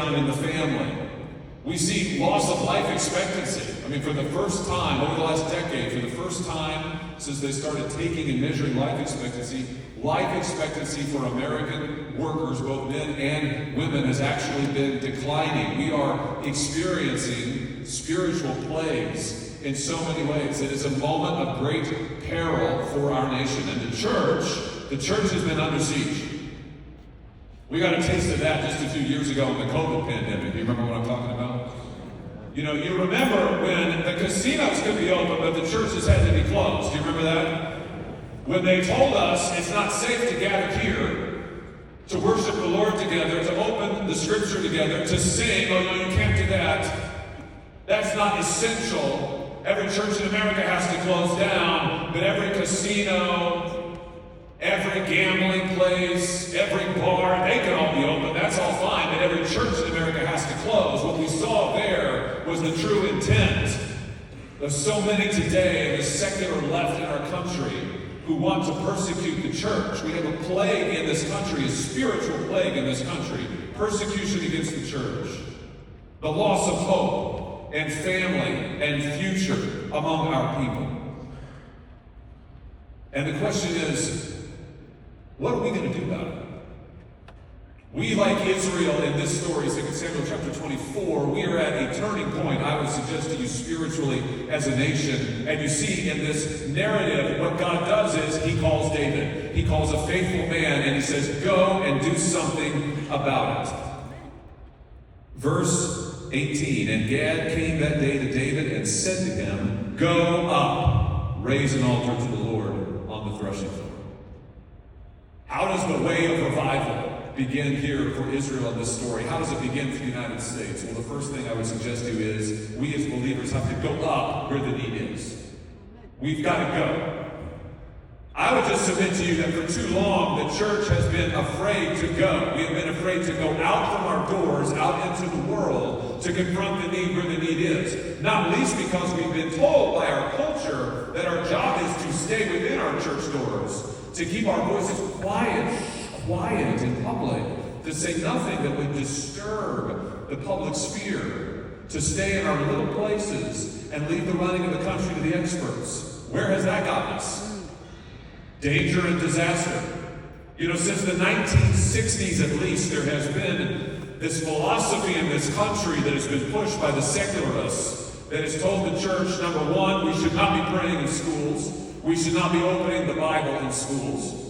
breakdown in the family. We see loss of life expectancy. I mean, for the first time, over the last decade, for the first time since they started taking and measuring life expectancy for American workers, both men and women, has actually been declining. We are experiencing spiritual plagues in so many ways. It is a moment of great peril for our nation. And the church has been under siege. We got a taste of that just a few years ago in the COVID pandemic. Do you remember what I'm talking about? You know, you remember when the casinos could be open, but the churches had to be closed. Do you remember that? When they told us it's not safe to gather here, to worship the Lord together, to open the scripture together, to sing, oh no, you can't do that. That's not essential. Every church in America has to close down, but every casino, every gambling place, every bar, they can all be open, that's all fine, but every church in America has to close. What we saw there was the true intent of so many today in the secular left in our country who want to persecute the church. We have a plague in this country, a spiritual plague in this country, persecution against the church, the loss of hope and family and future among our people. And the question is, what are we going to do about it? We, like Israel in this story, 2 Samuel chapter 24, we are at a turning point, I would suggest to you, spiritually as a nation. And you see in this narrative, what God does is he calls David. He calls a faithful man and he says, go and do something about it. Verse 18, and Gad came that day to David and said to him, go up, raise an altar to the Lord on the threshing floor. How does the way of revival begin here for Israel in this story? How does it begin for the United States? Well, the first thing I would suggest to you is we as believers have to go up where the need is. We've got to go. I would just submit to you that for too long the church has been afraid to go. We have been afraid to go out from our doors, out into the world, to confront the need where the need is. Not least because we've been told by our culture that our job is to stay within our church doors, to keep our voices quiet in public, to say nothing that would disturb the public sphere, to stay in our little places and leave the running of the country to the experts. Where has that gotten us? Danger and disaster. You know, since the 1960s at least, there has been this philosophy in this country that has been pushed by the secularists that has told the church, number one, we should not be praying in schools. We should not be opening the Bible in schools.